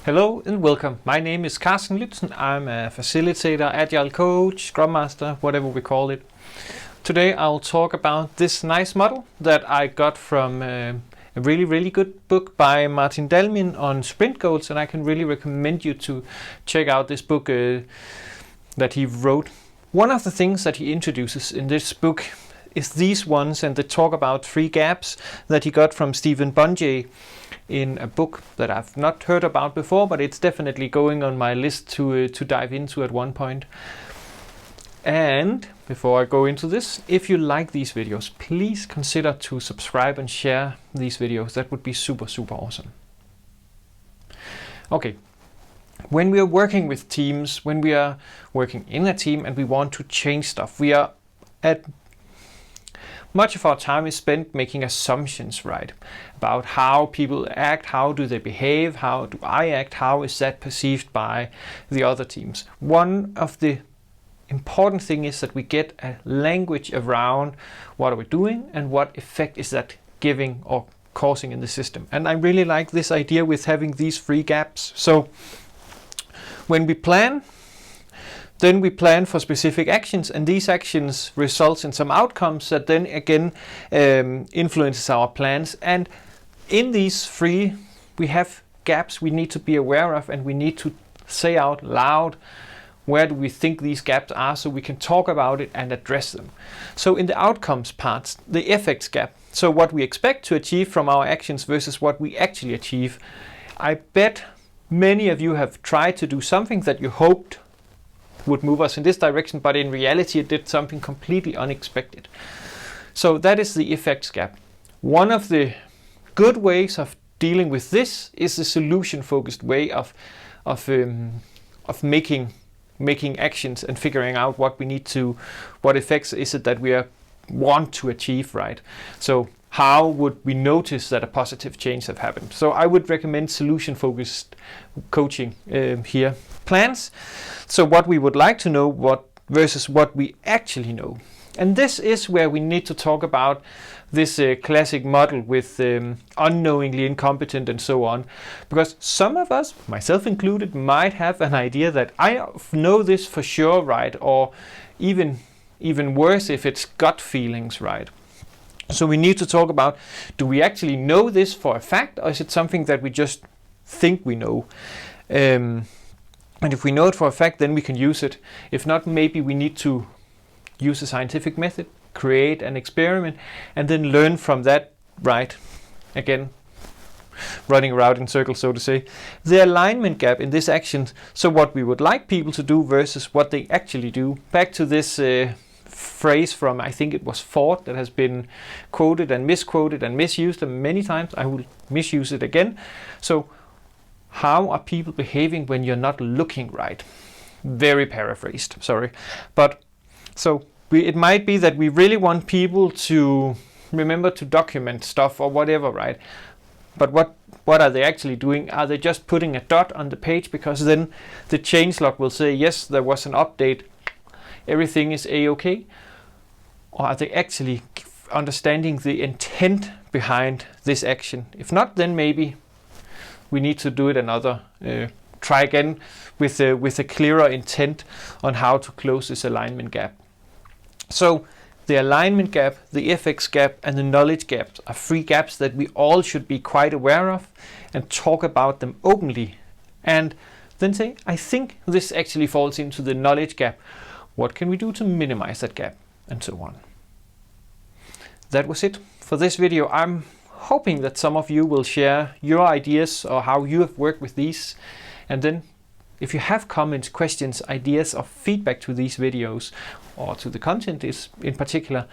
Hello and welcome. My name is Carsten Lützen. I'm a facilitator, agile coach, scrum master, whatever we call it. Today I'll talk about this nice model that I got from a really good book by Maarten Dalmijn on sprint goals, and I can really recommend you to check out this book that he wrote. One of the things that he introduces in this book is these ones, and they talk about 3 gaps that he got from Stephen Bungay in a book that I've not heard about before, but it's definitely going on my list to dive into at one point. And before I go into this, if you like these videos, please consider to subscribe and share these videos. That would be super awesome. Okay, when we are working with teams, when we are working in a team and we want to change stuff, we are at much of our time is spent making assumptions, right? About how people act, how do they behave, how do I act, how is that perceived by the other teams. One of the important thing is that we get a language around what are we doing and what effect is that giving or causing in the system. And I really like this idea with having these 3 gaps. So when we plan, then we plan for specific actions, and these actions results in some outcomes that then again influences our plans. And in these 3, we have gaps we need to be aware of, and we need to say out loud where do we think these gaps are, so we can talk about it and address them. So in the outcomes parts, the effects gap, so what we expect to achieve from our actions versus what we actually achieve. I bet many of you have tried to do something that you hoped would move us in this direction, but in reality it did something completely unexpected. So that is the effects gap. One of the good ways of dealing with this is the solution-focused way of making actions and figuring out what effects is it that we want to achieve, right? So how would we notice that a positive change have happened? So I would recommend solution-focused coaching here. Plans, so what we would like to know versus what we actually know. And this is where we need to talk about this classic model with unknowingly incompetent and so on. Because some of us, myself included, might have an idea that I know this for sure, right? Or even worse if it's gut feelings, right? So we need to talk about, do we actually know this for a fact, or is it something that we just think we know? And if we know it for a fact, then we can use it. If not, maybe we need to use a scientific method, create an experiment, and then learn from that, right? Again, running around in circles, so to say. The alignment gap in this action, so what we would like people to do versus what they actually do. Back to this phrase from, I think it was Ford, that has been quoted and misquoted and misused many times. I will misuse it again. So how are people behaving when you're not looking right? Very paraphrased, sorry. But so it might be that we really want people to remember to document stuff or whatever, right? But what are they actually doing? Are they just putting a dot on the page because then the changelog will say, yes, there was an update, everything is a-okay? Or are they actually understanding the intent behind this action? If not, then maybe we need to do it try again with a clearer intent on how to close this alignment gap. So the alignment gap, the ethics gap, and the knowledge gap are 3 gaps that we all should be quite aware of and talk about them openly. And then say, I think this actually falls into the knowledge gap. What can we do to minimize that gap? And so on. That was it for this video. I'm hoping that some of you will share your ideas or how you have worked with these. And then if you have comments, questions, ideas, or feedback to these videos or to the content in particular,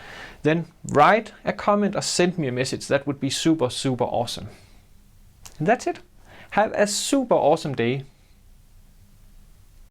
then write a comment or send me a message. That would be super awesome. And that's it. Have a super awesome day.